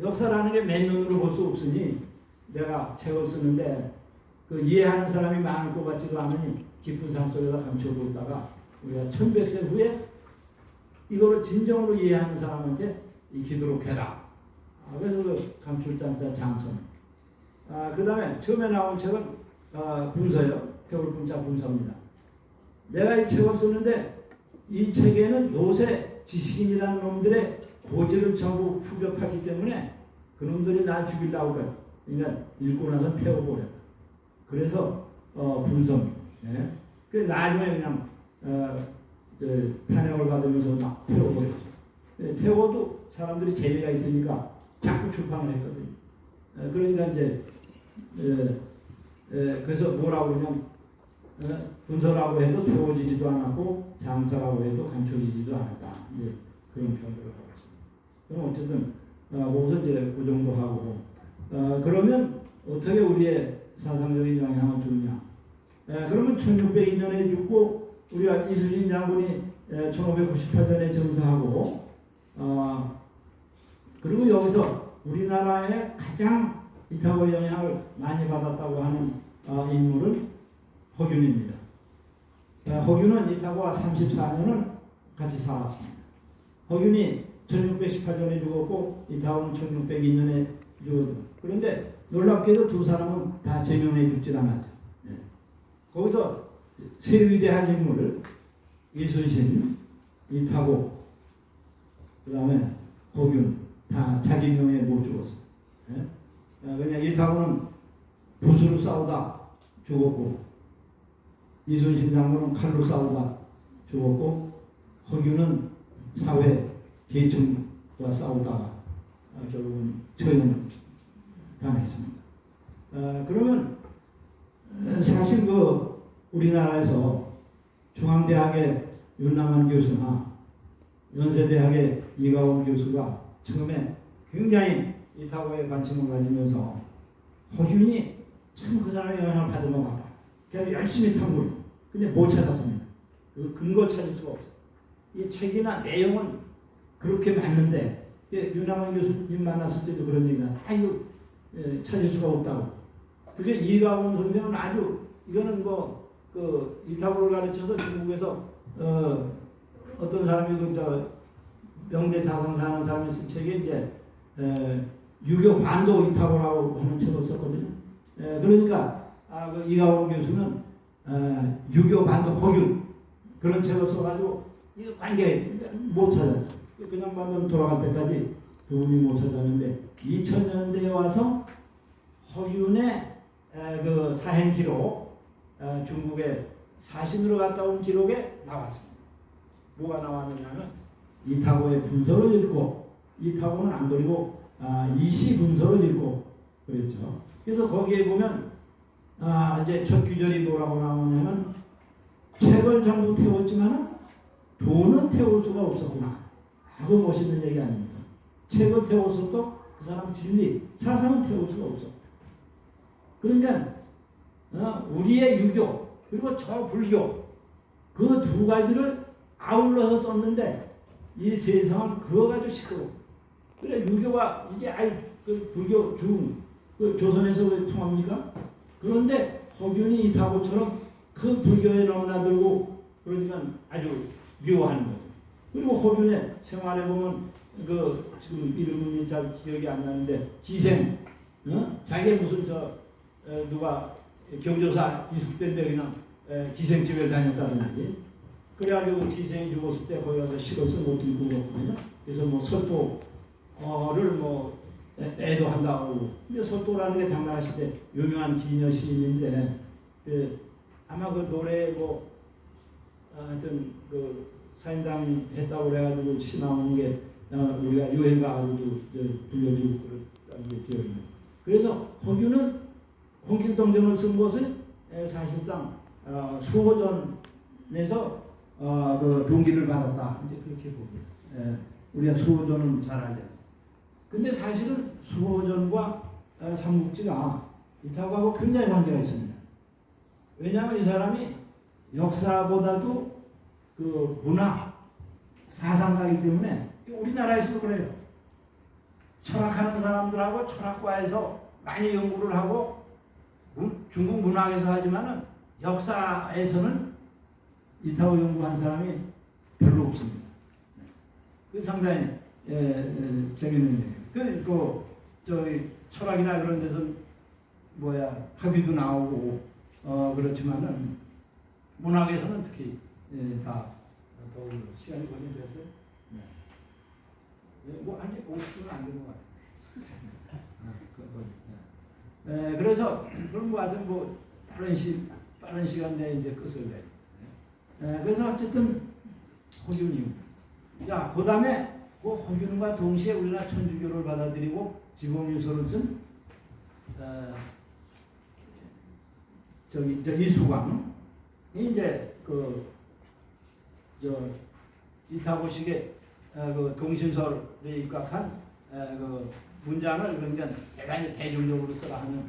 역사라는 게 맨눈으로 볼 수 없으니 내가 책을 쓰는데 그 이해하는 사람이 많을 것 같지도 않으니 깊은 산속에다 감춰두다가 우리가 1100세 후에 이거를 진정으로 이해하는 사람한테 익히도록 해라. 그래서 그 감출자자 장선. 그 다음에 처음에 나온 책은 분서요. 태울 분자 분서입니다. 내가 이 책을 쓰는데 이 책에는 요새 지식인이라는 놈들의 고지를 전부 후벼팠기 때문에 그놈들이 날 죽이려고 그래. 그러니까 읽고 나서 태워버려. 그래서 분서입니다. 네. 그 나중에 그냥 탄핵을 받으면서 막 태워버렸어요. 태워도 사람들이 재미가 있으니까 자꾸 출판을 했거든요. 그러니까 이제 그래서 뭐라고 그러냐면 분서라고 해도 태워지지도 않았고 장서라고 해도 감춰지지도 않았다. 이제 그런 표현들을 하고 있습니다. 그럼 어쨌든 거기서 이제 그 정도 하고 그러면 어떻게 우리의 사상적인 영향을 주느냐? 그러면 1602년에 죽고 우리가 이순신 장군이 1598년에 정사하고 그리고 여기서 우리나라에 가장 이타고의 영향을 많이 받았다고 하는 인물은 허균입니다. 허균은 이타고와 34년을 같이 살았습니다. 허균이 1618년에 죽었고 이타고는 1602년에 죽었습니다. 그런데 놀랍게도 두 사람은 다 제명해 죽지 않았죠. 거기서 세 위대한 인물을 이순신, 이타고, 그 다음에 허균 다 자기 명에 못 죽었어요. 그냥 이타고는 붓으로 싸우다 죽었고 이순신 장군은 칼로 싸우다 죽었고 허균은 사회 계층과 싸우다가 결국은 처형 당했습니다. 그러면 사실 그 우리나라에서 중앙대학의 윤남한 교수나 연세대학의 이가원 교수가 처음에 굉장히 이타고에 관심을 가지면서 허균이 참 그 사람의 영향을 받은 것 같다. 그래서 열심히 탐구해요. 근데 못 찾았습니다. 그 근거 찾을 수가 없어요. 이 책이나 내용은 그렇게 맞는데 윤남한 교수님 만났을 때도 그런 얘기가 이거 찾을 수가 없다고. 그게 이가원 선생은 아주 이거는 뭐 그 이타고를 가르쳐서 중국에서 어떤 사람이 그 명대 사상사 하는 사람이 쓴 책에 이제 유교 반도 이타고라고 하는 책을 썼거든요. 그러니까 그 이가원 교수는 유교 반도 허균 그런 책을 써가지고 이거 관계 못 찾았어요. 그냥 만면 돌아갈 때까지 도움이 못 찾았는데 2000년대에 와서 허균의 그 사행 기록 중국의 사신으로 갔다 온 기록에 나왔습니다. 뭐가 나왔느냐면 이타고의 분서를 읽고 이타고는 안 그리고 이시 분서를 읽고 그랬죠. 그래서 거기에 보면 이제 첫 규절이 뭐라고 나오냐면 책을 전부 태웠지만 돈은 태울 수가 없었구나. 아주 멋있는 얘기 아닙니까? 책을 태웠어도 그 사람 진리, 사상을 태울 수가 없어. 그러니까 우리의 유교 그리고 저 불교 그 두 가지를 아울러서 썼는데 이 세상은 그거 가지고 시끄러워. 그래 유교가 이게 그 불교 그 조선에서 왜 통합니까? 그런데 허균이 이타고처럼 그 불교에 너무나 들고 그러니까 아주 묘한 거예요. 그리고 허균의 생활에 보면 그 지금 이름이 잘 기억이 안 나는데 기생, 자기 무슨 누가 경조사 있을 때인데 그냥 기생집에 다녔다든지 그래가지고 기생이 죽었을 때 거기 가서 시를 쓴 것도 있고 그렇거든요. 그래서 뭐 설도를 뭐 애도 한다고. 근데 설도라는 게 당나라 시대 유명한 기녀 시인인데 아마 그 노래 뭐 하여튼 그 사인당 했다고 그래가지고 시 나오는 게 우리가 유행가로도 불려주고 그랬다는 게 기억이 나요. 그래서 허균은 홍길동전을 쓴 것은 사실상 수호전에서 그 동기를 받았다. 이제 그렇게 보고 우리가 수호전은 잘 알죠. 근데 사실은 수호전과 삼국지가 이타고하고 굉장히 관계가 있습니다. 왜냐하면 이 사람이 역사보다도 그 문화, 사상가이기 때문에 우리나라에서도 그래요. 철학하는 사람 사람들하고 철학과에서 많이 연구를 하고 중국 문학에서 하지만은 역사에서는 이타오 연구한 사람이 별로 없습니다. 그 상당히 재밌는 얘기예요. 저기 철학이나 그런 데서 학위도 나오고 그렇지만은 문학에서는 특히 다 더 시간이 걸리면 됐어요. 뭐 아직 50분은 안 된 것 같아요. 그래서 그런 거 하여튼 뭐 빠른 시간 내에 이제 끝을 내. 그래서 어쨌든 허균이요. 자, 그 다음에 그 허균과 동시에 우리나라 천주교를 받아들이고 지범유서를 쓴 이수광이 이제 이타고식의 그 동심설에 입각한 그 문장을 굉장히 대단히 대중적으로 쓰라 하는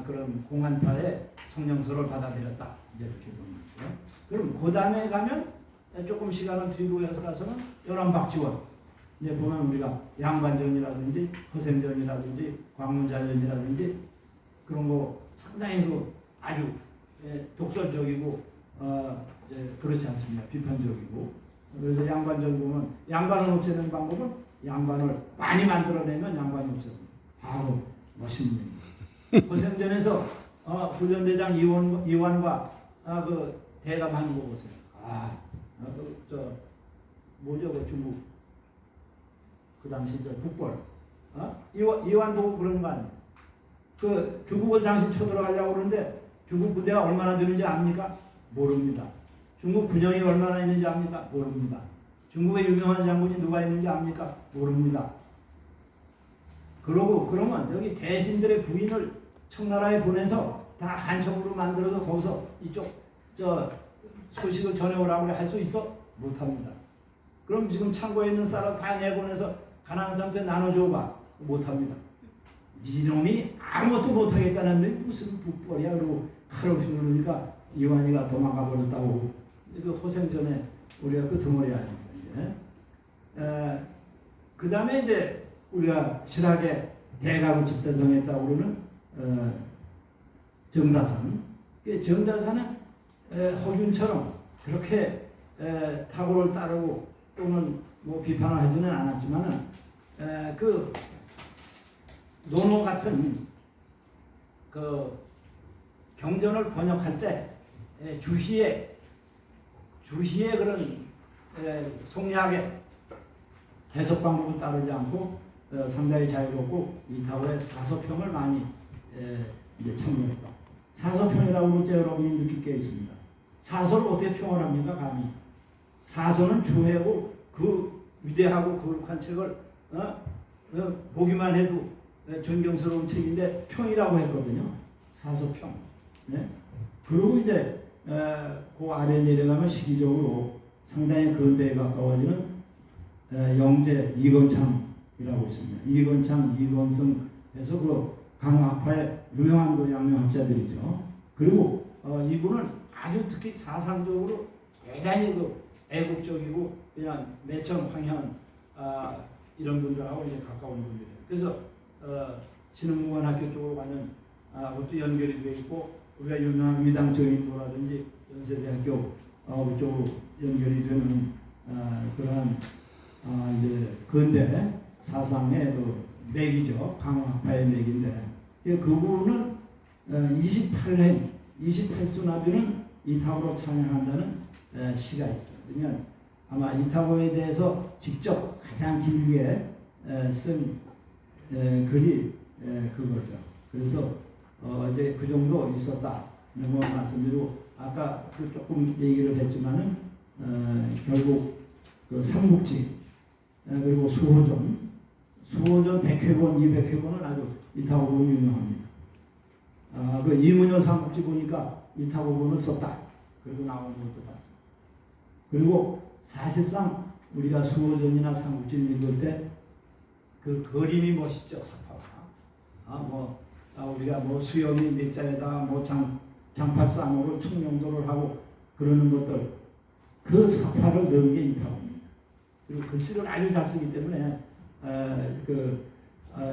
그런 공안파의 성령설을 받아들였다. 이제 이렇게 보는 거죠. 그럼 그 다음에 가면 조금 시간을 뒤로 해서 가서는 연암박지원. 이제 보면 우리가 양반전이라든지 허생전이라든지 광문자전이라든지 그런 거 상당히 아주 독설적이고 이제 그렇지 않습니다. 비판적이고. 그래서 양반전 보면 양반을 없애는 방법은 양반을 많이 만들어내면 양반이 없어집니다. 바로 멋있는 얘기. 허생전에서 불련대장 이완과 그 대담하는 거 보세요. 뭐죠? 그 중국 그 당시 북벌 이완 보고 그런 거 아니에요. 그 중국을 당시 쳐들어가려고 그러는데 중국 군대가 얼마나 되는지 압니까? 모릅니다. 중국 군영이 얼마나 있는지 압니까? 모릅니다. 중국의 유명한 장군이 누가 있는지 압니까? 모릅니다. 그러면 여기 대신들의 부인을 청나라에 보내서 다 간첩으로 만들어서 거기서 이쪽 소식을 전해오라고 할 수 있어? 못합니다. 그럼 지금 창고에 있는 쌀을 다 내보내서 가난한 사람한테 나눠줘봐? 못합니다. 이놈이 아무것도 못하겠다는 데 무슨 북벌이야. 그러고 칼 없이 누르니까 이완이가 도망가 버렸다고. 그 호생전에 우리가 끄트머리 아닙니까 이제. 그 다음에 이제 우리가 실학의 대가구 집대성했다고 그러는 정다산. 정다산은 허균처럼 그렇게 탁월을 따르고 또는 뭐 비판을 하지는 않았지만은 그 논어 같은 그 경전을 번역할 때 주시의 그런 송리학의 해석 방법을 따르지 않고 상당히 자유롭고 이타고의 사서평을 많이 이제 참고했다. 사서평이라고 문제 여러분이 느낄 게 있습니다. 사서를 어떻게 평을 합니까? 감히 사서는 주해고 그 위대하고 거룩한 책을 보기만 해도 존경스러운 책인데 평이라고 했거든요. 사서평. 네? 그리고 이제 그 아래 내려가면 시기적으로 상당히 근대에 가까워지는 영재 이건창이라고 있습니다. 이건창, 이건성 해서 그 강학파의 유명한 그 양명학자들이죠. 그리고 이분은 아주 특히 사상적으로 대단히 그 애국적이고 그냥 매천 황현 이런 분들하고 이제 가까운 분들이에요. 그래서 신흥무관학교 쪽으로 가면 그것도 연결이 되어 있고 우리가 유명한 미당 정인도라든지 연세대학교 쪽으로 연결이 되는 그러한 이제 근대 사상의 그 맥이죠. 강학파의 맥인데 그분은 28수나비는 이타고로 찬양한다는 시가 있어요. 그러면 아마 이타고에 대해서 직접 가장 길게 쓴 글이 그거죠. 그래서 이제 그 정도 있었다. 뭐 말씀드리고 아까 그 조금 얘기를 했지만은 결국 그 삼국지 그리고 수호전 100회권, 200회권은 아주 이타고본이 유명합니다. 그 이문여 삼국지 보니까 이타고본을 썼다. 그리고 나오는 것도 봤습니다. 그리고 사실상 우리가 수호전이나 삼국지를 읽을 때 그 그림이 멋있죠. 사파가. 우리가 뭐 수염이 몇 자에다가 뭐 장팔상으로 청룡도를 하고 그러는 것들 그 사파를 넣은 게 이타고입니다. 그리고 글씨를 아주 잘 쓰기 때문에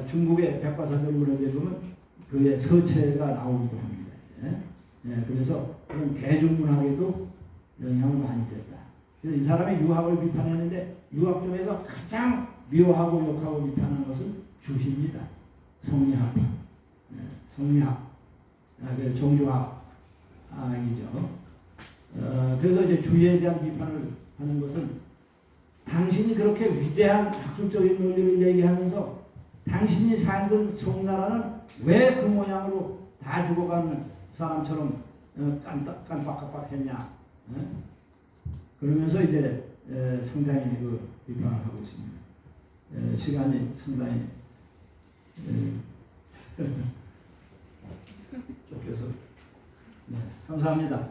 중국의 백과사전문학에 보면 그의 서체가 나오기도 합니다. 그래서 그런 대중문학에도 영향을 많이 줬다. 그래서 이 사람이 유학을 비판했는데 유학 중에서 가장 미워하고 욕하고 비판하는 것은 주시입니다. 성리학, 성리학, 종교학이죠. 그래서 이제 주의에 대한 비판을 하는 것은 당신이 그렇게 위대한 학술적인 논리를 얘기하면서 당신이 살던 송나라는 왜 그 모양으로 다 죽어가는 사람처럼 깜빡깜빡했냐. 그러면서 이제 상당히 그 비판을 하고 있습니다. 시간이 상당히 쫓겨서 감사합니다.